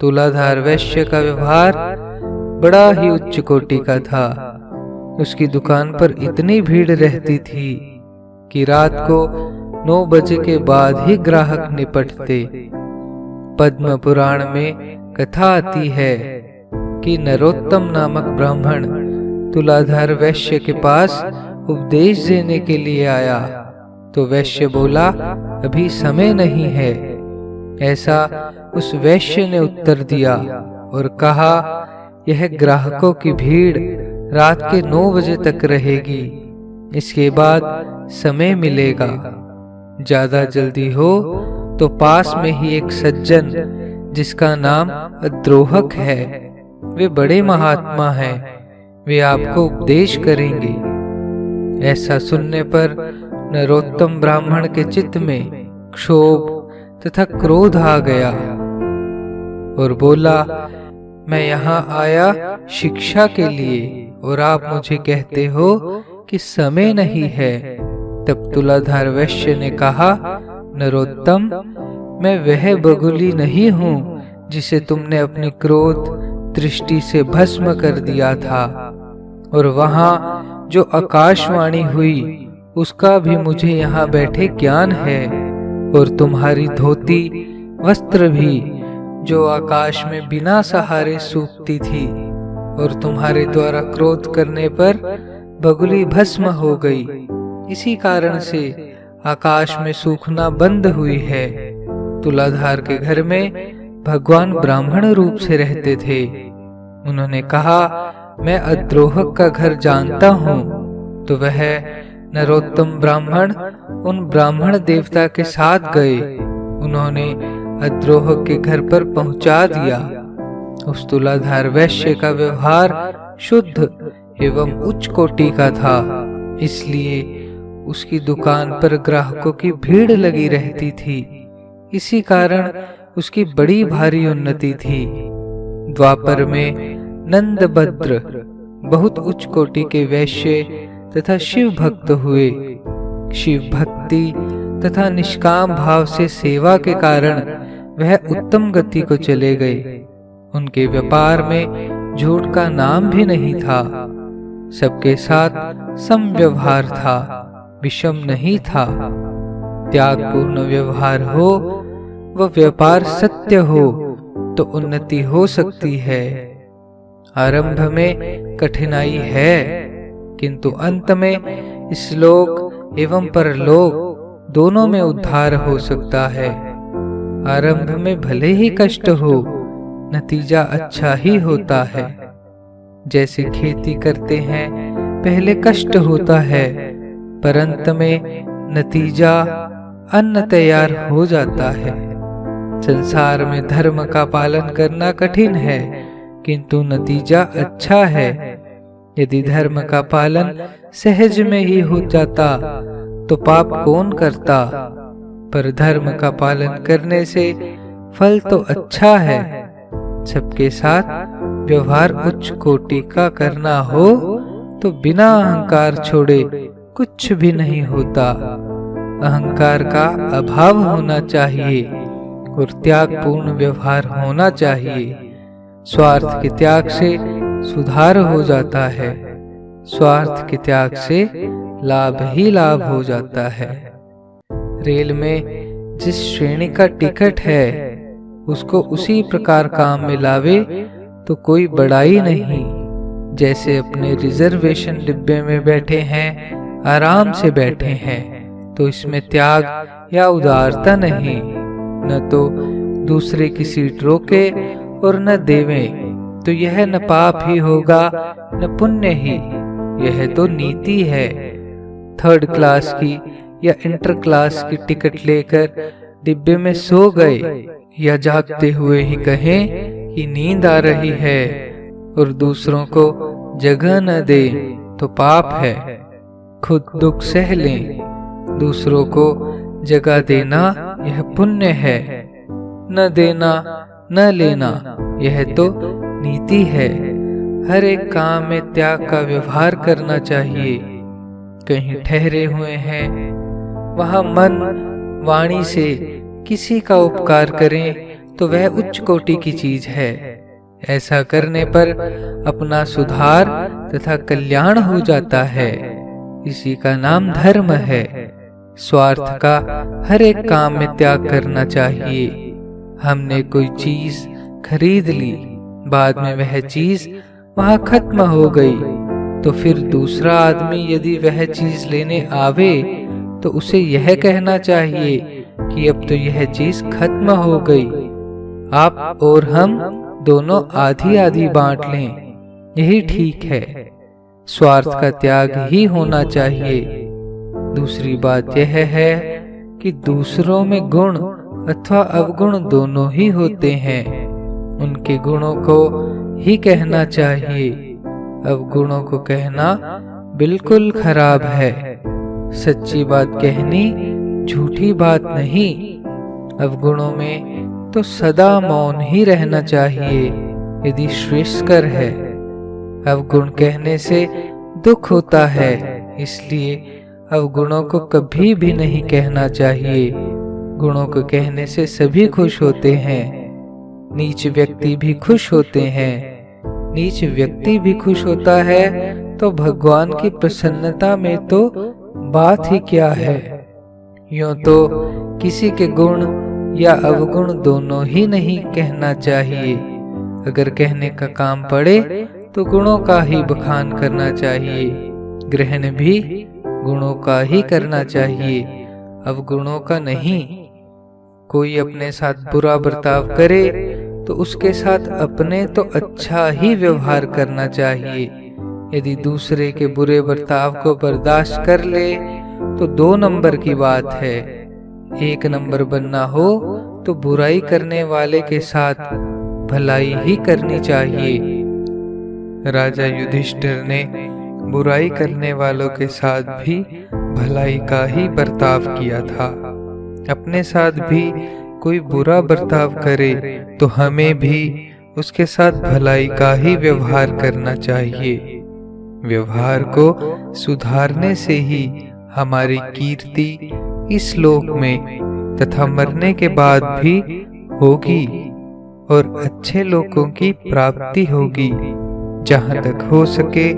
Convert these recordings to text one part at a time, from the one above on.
तुलाधार वैश्य का व्यवहार बड़ा ही उच्च कोटि का था। उसकी दुकान पर इतनी भीड़ रहती थी कि रात को 9 बजे के बाद ही ग्राहक निपटते। पद्म पुराण में कथा आती है कि नरोत्तम नामक ब्राह्मण तुलाधार वैश्य के पास उपदेश देने के लिए आया, तो वैश्य बोला, अभी समय नहीं है। ऐसा उस वैश्य ने उत्तर दिया और कहा, यह ग्राहकों की भीड़ रात के 9 बजे तक रहेगी, इसके बाद समय मिलेगा। ज्यादा जल्दी हो तो पास में ही एक सज्जन जिसका नाम अद्रोहक है, वे बड़े महात्मा हैं, वे आपको उपदेश करेंगे। ऐसा सुनने पर नरोत्तम ब्राह्मण के चित्त में क्षोभ तथा क्रोध आ गया और बोला, मैं यहाँ आया शिक्षा के लिए और आप मुझे कहते हो कि समय नहीं है। तब तुलाधार वैश्य ने कहा, नरोत्तम, मैं वह बगुली नहीं हूँ जिसे तुमने अपनी क्रोध दृष्टि से भस्म कर दिया था, और वहाँ जो आकाशवाणी हुई उसका भी मुझे यहाँ बैठे ज्ञान है, और तुम्हारी धोती वस्त्र भी जो आकाश में बिना सहारे सूखती थी, और तुम्हारे द्वारा क्रोध करने पर बगुली भस्म हो गई, इसी कारण से आकाश में सूखना बंद हुई है। तुलाधार के घर में भगवान ब्राह्मण रूप से रहते थे। उन्होंने कहा, मैं अद्रोहक का घर जानता हूँ। तो वह नरोत्तम ब्राह्मण उन ब्राह्मण देवता के साथ गए। उन्होंने अद्रोहक के घर पर पहुंचा दिया। उस तुलाधार वैश्य का व्यवहार शुद्ध एवं उच्च कोटि का था, इसलिए उसकी दुकान पर ग्राहकों की भीड़ लगी रहती थी। इसी कारण उसकी बड़ी भारी उन्नति थी। द्वापर में नंदभद्र बहुत उच्च कोटि के वैश्य तथा शिव भक्त हुए। शिव भक्ति तथा निष्काम भाव से सेवा के कारण वह उत्तम गति को चले गए। उनके व्यापार में झूठ का नाम भी नहीं था। सबके साथ समव्यवहार था, विषम नहीं था। त्यागपूर्ण व्यवहार हो, वह व्यापार सत्य हो तो उन्नति हो सकती है। आरंभ में कठिनाई है, किंतु अंत में इस-लोक एवं परलोक दोनों में उद्धार हो सकता है। आरंभ में भले ही कष्ट हो, नतीजा अच्छा ही होता है। जैसे खेती करते हैं, पहले कष्ट होता है, पर अंत में नतीजा अन्न तैयार हो जाता है। संसार में धर्म का पालन करना कठिन है, किंतु नतीजा अच्छा है। यदि धर्म का पालन सहज में ही हो जाता तो पाप कौन करता, पर धर्म का पालन करने से फल तो अच्छा है। सबके साथ व्यवहार उच्च कोटि का करना हो तो बिना अहंकार छोड़े कुछ भी नहीं होता। अहंकार का अभाव होना चाहिए और त्यागपूर्ण व्यवहार होना चाहिए। स्वार्थ के त्याग से सुधार हो जाता है, स्वार्थ के त्याग से लाभ ही लाभ हो जाता है। रेल में जिस श्रेणी का टिकट है उसको उसी प्रकार काम में लावे तो कोई बड़ाई नहीं। जैसे अपने रिजर्वेशन डिब्बे में बैठे हैं, आराम से बैठे हैं, तो इसमें त्याग या उदारता नहीं। न तो दूसरे की सीट रोके और न देवे, तो यह न पाप ही होगा न पुण्य ही। यह तो नीति है। 3rd क्लास की या इंटर क्लास की टिकट लेकर डिब्बे में सो गए या जागते हुए ही कहें कि नींद आ रही है और दूसरों को जगह न दे तो पाप है। खुद दुख सह लें, दूसरों को जगह देना यह पुण्य है। न देना न लेना यह तो नीति है। हर एक काम में त्याग का व्यवहार करना चाहिए। कहीं ठहरे हुए हैं, वहां मन वाणी से किसी का उपकार करें तो वह उच्च कोटि की चीज है। ऐसा करने पर अपना सुधार तथा कल्याण हो जाता है। इसी का नाम धर्म है। स्वार्थ का हर एक काम में त्याग करना चाहिए। हमने कोई चीज खरीद ली, बाद में वह चीज वहां खत्म हो गई, तो फिर दूसरा आदमी यदि वह चीज लेने आवे तो उसे यह कहना चाहिए कि अब तो यह चीज खत्म हो गई, आप और हम दोनों आधी आधी बांट लें, यही ठीक है। स्वार्थ का त्याग ही होना चाहिए। दूसरी बात यह है कि दूसरों में गुण अथवा अवगुण दोनों ही होते हैं। उनके गुणों को ही कहना चाहिए, अवगुणों को कहना बिल्कुल खराब है। सच्ची बात कहनी झूठी बात नहीं। अवगुणों में तो सदा मौन ही रहना चाहिए यदि श्रेष्ठकर है। अवगुण कहने से दुख होता है, इसलिए अवगुणों को कभी भी नहीं कहना चाहिए। गुणों को कहने से सभी खुश होते हैं। नीच व्यक्ति भी खुश होते हैं। नीच व्यक्ति भी खुश होता है तो भगवान की प्रसन्नता में तो बात ही क्या है। यूं तो किसी के गुण या अवगुण दोनों ही नहीं कहना चाहिए। अगर कहने का काम पड़े तो गुणों का ही बखान करना चाहिए। ग्रहण भी गुणों का ही करना चाहिए, अवगुणों का नहीं। कोई अपने साथ बुरा बर्ताव करे तो उसके साथ अपने तो अच्छा ही व्यवहार करना चाहिए। यदि दूसरे के बुरे बर्ताव को बर्दाश्त कर ले तो 2 नंबर की बात है। 1 नंबर बनना हो तो बुराई करने वाले के साथ भलाई ही करनी चाहिए। राजा युधिष्ठिर ने बुराई करने वालों के साथ भी भलाई का ही बर्ताव किया था। अपने साथ भी कोई बुरा बर्ताव करे तो हमें भी उसके साथ भलाई का ही व्यवहार करना चाहिए। व्यवहार को सुधारने से ही हमारी कीर्ति इस लोक में तथा मरने के बाद भी होगी और अच्छे लोगों की प्राप्ति होगी। जहाँ तक हो सके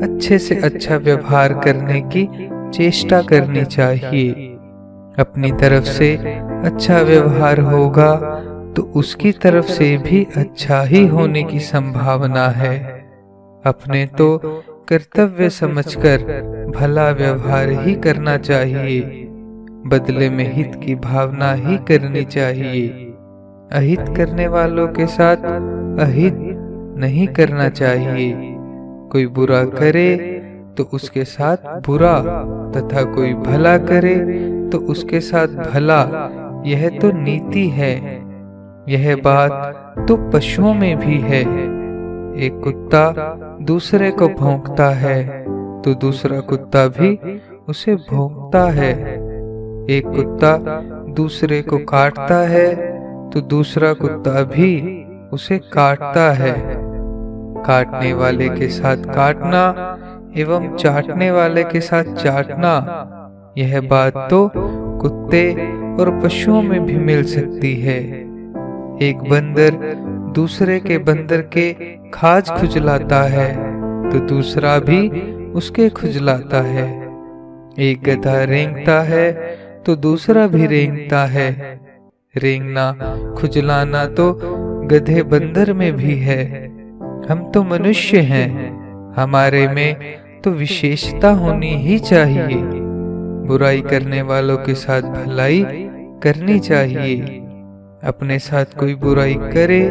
अच्छे से अच्छा व्यवहार करने की चेष्टा करनी चाहिए। अपनी तरफ से अच्छा व्यवहार होगा तो उसकी तरफ से भी अच्छा ही होने की संभावना है। अपने तो कर्तव्य समझकर भला व्यवहार ही करना चाहिए। बदले में हित की भावना ही करनी चाहिए। अहित करने वालों के साथ अहित नहीं करना चाहिए। कोई बुरा करे तो उसके साथ बुरा तथा कोई भला करे तो उसके साथ भला, यह तो नीति है। यह बात तो पशुओं में भी है। एक कुत्ता दूसरे को भौंकता है तो दूसरा कुत्ता भी उसे भौंकता है। एक कुत्ता दूसरे को काटता है तो दूसरा कुत्ता भी उसे काटता है। काटने वाले के साथ काटना एवं चाटने वाले के साथ चाटना, यह बात तो कुत्ते और पशुओं में भी मिल सकती है। एक बंदर दूसरे के बंदर के खाज खुजलाता है तो दूसरा भी उसके खुजलाता है। एक गधा रेंगता है तो दूसरा भी रेंगता है। रेंगना खुजलाना तो गधे बंदर में भी है। हम तो मनुष्य हैं, हमारे में तो विशेषता होनी ही चाहिए। बुराई करने वालों के साथ भलाई करनी चाहिए। अपने साथ कोई बुराई करे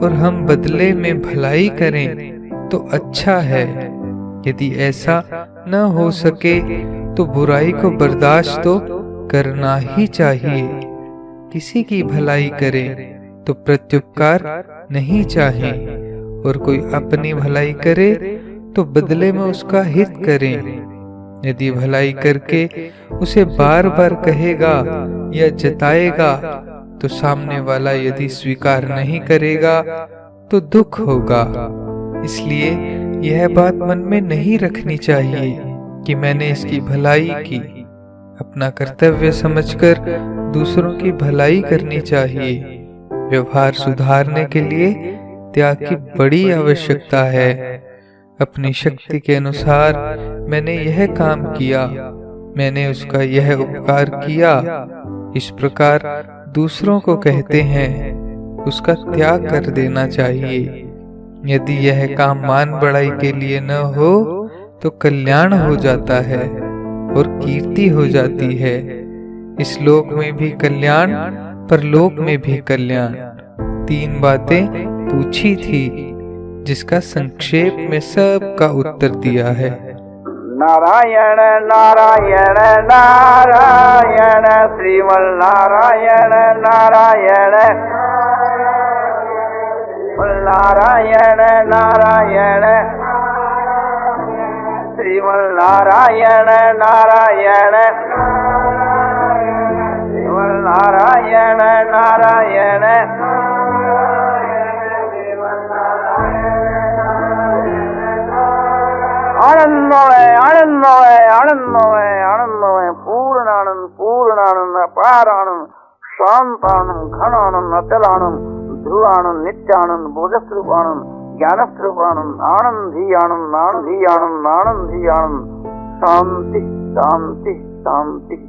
और हम बदले में भलाई करें तो अच्छा है। यदि ऐसा न हो सके तो बुराई को बर्दाश्त तो करना ही चाहिए। किसी की भलाई करे तो प्रत्युपकार नहीं चाहे और कोई अपनी भलाई करे तो बदले में उसका हित करें। यदि भलाई करके उसे बार बार कहेगा या जताएगा तो सामने वाला यदि स्वीकार नहीं करेगा तो दुख होगा। इसलिए यह बात मन में नहीं रखनी चाहिए कि मैंने इसकी भलाई की। अपना कर्तव्य समझकर दूसरों की भलाई करनी चाहिए। व्यवहार सुधारने के लिए त्याग की बड़ी आवश्यकता है। अपनी शक्ति के अनुसार मैंने यह काम किया, मैंने उसका यह उपकार किया, इस प्रकार दूसरों को कहते हैं, उसका त्याग कर देना चाहिए। यदि यह काम मान बढ़ाई के लिए न हो तो कल्याण हो जाता है और कीर्ति हो जाती है। इस लोक में भी कल्याण, परलोक में भी कल्याण। 3 बातें पूछी थी, जिसका संक्षेप में सबका उत्तर दिया है। नारायण नारायण नारायण श्रीमन नारायण नारायण नारायण नारायण श्रीमन नारायण नारायण श्रीमन नारायण नारायण आनंदमय आनंदमय आनंदमय आनंदमय पूर्णानंद पूर्णानंद अपारानंद शांतानंद घनानंद अचलानंद ध्रुवानंद नित्यानंद बोधस्वरूपानंद ज्ञानस्वरूपानंद आनंदी आनंद आनंदी आनंद आनंदी आनंद शांति शांति शांति।